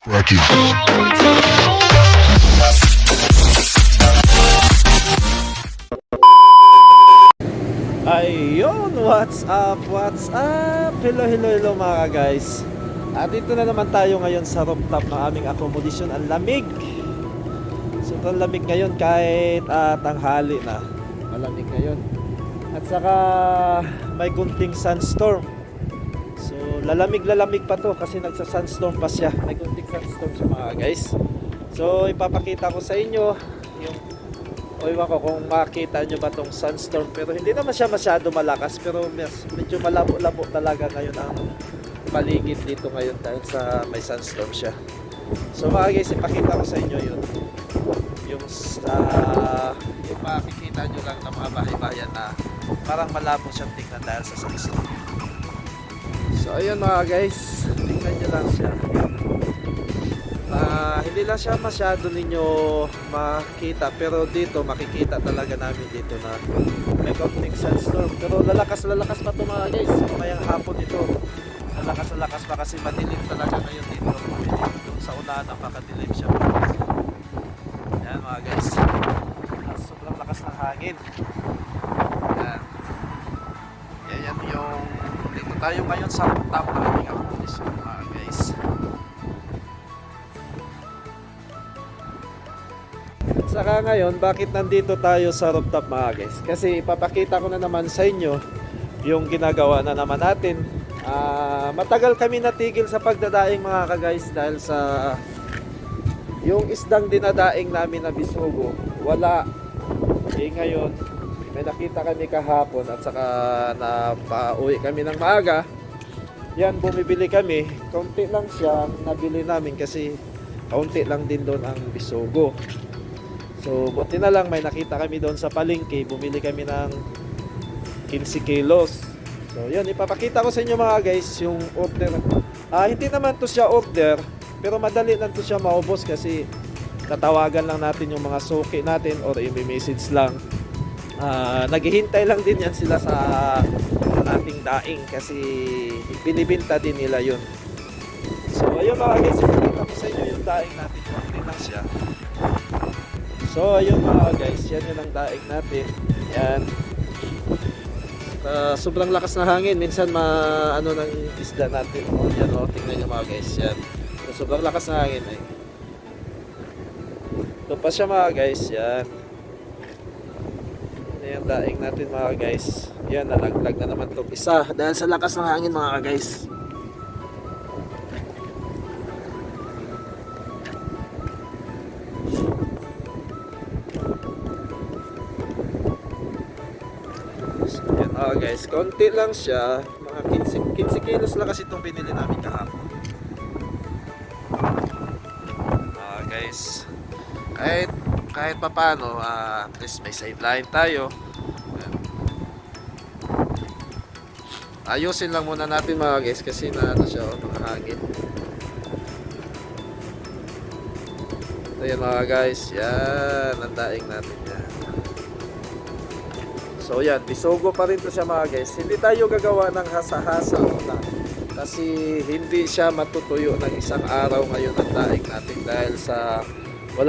Rocky. Ayun, what's up, what's up? Hello, hello, hello mga guys. At dito na naman tayo ngayon sa rooftop ng aming accommodation. Ang lamig. Sobrang lamig ngayon kahit tanghali na. Malamig ngayon. At saka may kunting sunstorm. So lalamig pa to kasi nagsa-sunstorm pa siya. May kunting sunstorm siya mga guys. So ipapakita ko sa inyo yung o iwan ko kung makita nyo ba tong sunstorm, pero hindi naman siya masyado malakas, pero medyo malabo-labo talaga ngayon ang paligid dito ngayon dahil sa may sunstorm siya. So mga guys, ipakita ko sa inyo yun yung makikita nyo lang ng mga bahay-bayan na parang malabo siyang tingnan dahil sa sunstorm. So ayun mga guys, tingnan nyo lang siya. Hindi lang siya masyado ninyo makita, pero dito makikita talaga namin dito na may konting sunstorm, pero lalakas pa ito mga guys. Mamayang hapon ito lalakas pa kasi madilim talaga ngayon dito. Doon sa unahan napakadilim siya. Yan mga guys, sobrang lakas ng hangin. Yan yung dito tayo ngayon sa top ng aming accommodation mga guys. Saka ngayon, bakit nandito tayo sa rooftop mga guys? Kasi ipapakita ko na naman sa inyo yung ginagawa na naman natin. Matagal kami natigil sa pagdadaing mga ka-guys dahil sa yung isdang dinadaing namin na bisugo. Wala. Ngayon, may nakita kami kahapon at saka napauwi kami ng maaga. Yan, bumibili kami. Kaunti lang siya ang nabili namin kasi kaunti lang din doon ang bisugo. So, buti na lang may nakita kami doon sa palengke, bumili kami ng 15 kilos. So, yun, ipapakita ko sa inyo mga guys yung order. Hindi naman to siya order, pero madali lang to siya maubos kasi tatawagan lang natin yung mga suki natin or i-message lang. Naghihintay lang din yan sila sa ating daing kasi binibinta din nila yun. So, ayun mga guys, ipapakita ko sa inyo yung daing natin. Yung lang siya. So ayun mga guys, yan yung ang daig natin. Yan. Sobrang lakas na hangin. Minsan ano ng isda natin. Yan o, tingnan nyo mga guys. Yan. Sobrang lakas na hangin eh. Ito pa siya mga guys. Yan. Yan yung daig natin mga guys. Yan, nalaglag na naman itong isa. Dahil sa lakas ng hangin mga guys. Guys, konti lang siya, mga 15 kilos lang kasi itong binili namin kahapon. Guys, kahit papano, at least may sideline tayo. Ayusin lang muna natin mga guys kasi na ano siya, mga hangin. So yan mga guys, yan ang daing natin yan. So yan, bisugo pa rin to siya mga guys. Hindi tayo gagawa ng hasa-hasa muna kasi hindi siya matutuyo ng isang araw ngayon ang daing natin dahil sa hindi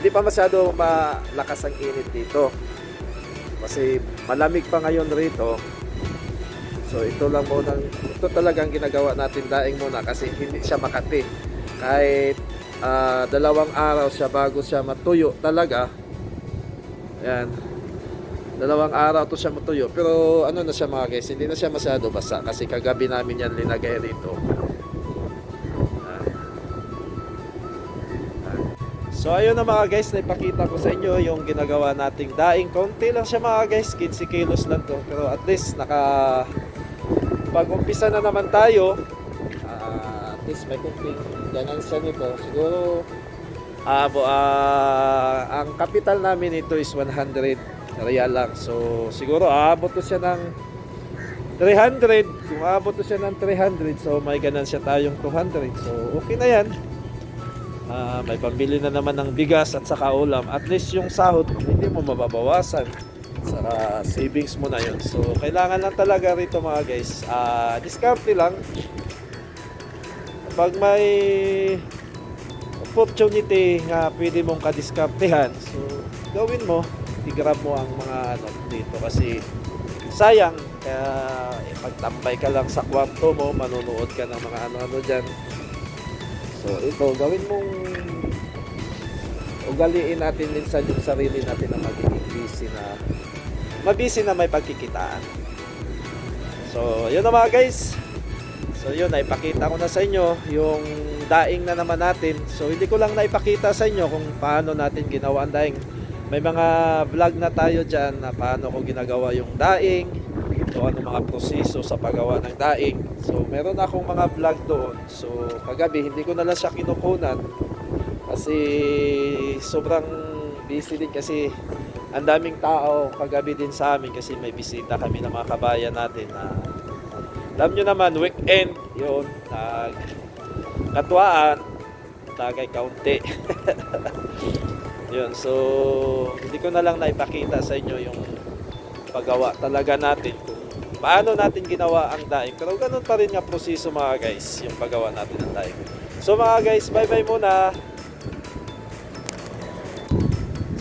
pa masyadong malakas ang init dito kasi malamig pa ngayon rito. So ito talagang ginagawa natin daing muna kasi hindi siya makati kahit 2 araw siya bago siya matuyo talaga. Yan, 2 araw to siya matuyo, pero ano na siya mga guys, hindi na siya masyado basa kasi kagabi namin yan linagay rito. So ayun na mga guys, naipakita ko sa inyo yung ginagawa nating daing. Konti lang siya mga guys, 15 kilos lang to, pero at least pag-umpisa na naman tayo, at least may kunting ganansya nito. Siguro ang capital namin ito is 100 real lang. So siguro aabot to siya ng 300. Kung aabot to siya ng 300, so may ganansya tayong 200. So okay na yan. May pambili na naman ng bigas at saka ulam. At least yung sahod hindi mo mababawasan. Saka savings mo na yun. So kailangan lang talaga rito mga guys, discount lang. At pag may opportunity nga pwede mong kadiskartehan, so gawin mo, i-grab mo ang mga ano dito kasi sayang kaya pagtambay ka lang sa kwarto mo, manonood ka ng mga ano-ano dyan. So ito, gawin mong ugaliin natin minsan yung sarili natin na magiging busy na may pagkikitaan. So yun na mga guys. So yun, naipakita ko na sa inyo yung daing na naman natin. So hindi ko lang naipakita sa inyo kung paano natin ginawa ang daing. May mga vlog na tayo dyan na paano ko ginagawa yung daing, o ano mga proseso sa paggawa ng daing. So meron akong mga vlog doon. So kagabi hindi ko na lang siya kinukunan kasi sobrang busy din kasi ang daming tao kagabi din sa amin kasi may bisita kami ng mga kabayan natin na alam nyo naman, weekend, yun, nagkatuwaan, tagay kaunti. Yun, so, hindi ko na lang naipakita sa inyo yung paggawa talaga natin, kung paano natin ginawa ang daing. Pero ganun pa rin nga proseso mga guys, yung paggawa natin ng daing. So mga guys, bye-bye muna.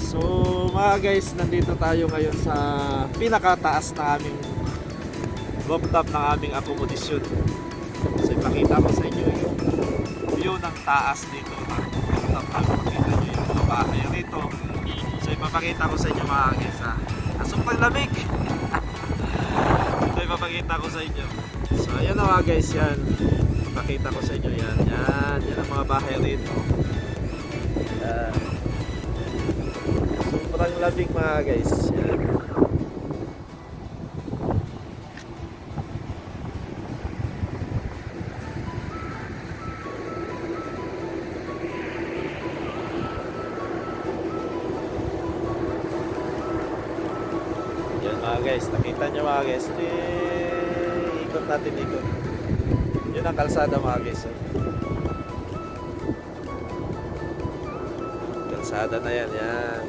So mga guys, nandito tayo ngayon sa pinakataas na aming rooftop ng aming akomodasyon. So ipakita ko sa inyo yung view ng taas dito ng rooftop namin. Makita nyo yung mga bahay rito. So ipapakita ko sa inyo mga guys ha. Sobrang lamig. So ipapakita ko sa inyo. So ayan na mga guys, yan. Ipakita ko sa inyo yan. Yan ang mga bahay rito. Yan. Sobrang lamig mga guys. Yan. Mga guys, nakita nyo mga guys, ikot natin ikot. Yun ang kalsada mga guys. Kalsada na yan, yan.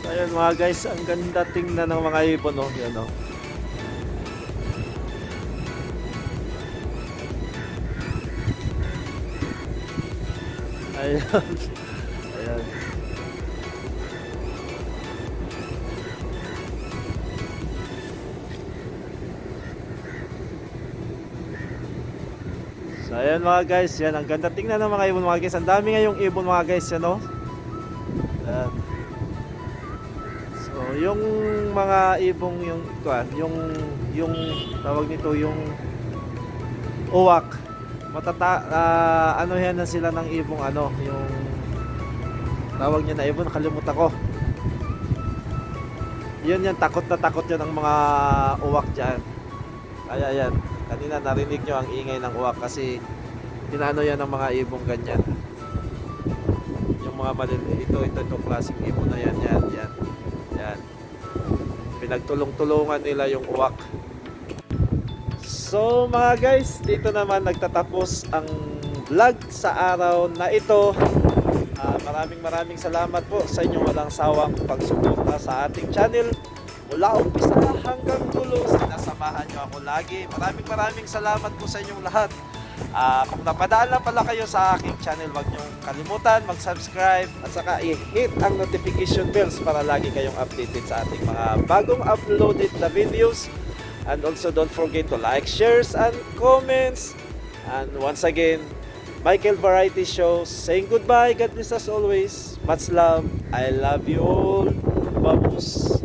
So ayun mga guys, ang ganda tingnan ng mga ibon, oh. Yan, oh. Ayan. Ayan. So ayan mga guys, yan ang ganda tingnan ng mga ibon mga guys. Ang dami ngayong ibon mga guys, yan, oh. Ayan. So yung mga ibong yung tawag nito yung uwak. ano yan na sila ng ibong ano, yung tawag niya na ibon, nakalimutan ko. Yun yan, takot na takot yan ang mga uwak dyan. Kaya yan, kanina narinig nyo ang ingay ng uwak kasi tinano yan ng mga ibong ganyan. Yung mga maliliit, ito klaseng ibon na yan, yan. Pinagtulong-tulungan nila yung uwak. So mga guys, dito naman nagtatapos ang vlog sa araw na ito. Maraming salamat po sa inyong walang sawang pagsuporta sa ating channel. Mula umpisa hanggang dulo, sinasamahan nyo ako lagi. Maraming salamat po sa inyong lahat. Kung napadaan lang pala kayo sa aking channel, huwag nyong kalimutan mag-subscribe at saka i-hit ang notification bells para lagi kayong updated sa ating mga bagong uploaded na videos. And also don't forget to like, shares, and comments. And once again, Michael Variety Show saying goodbye. God bless us always. Much love. I love you all. Vamos.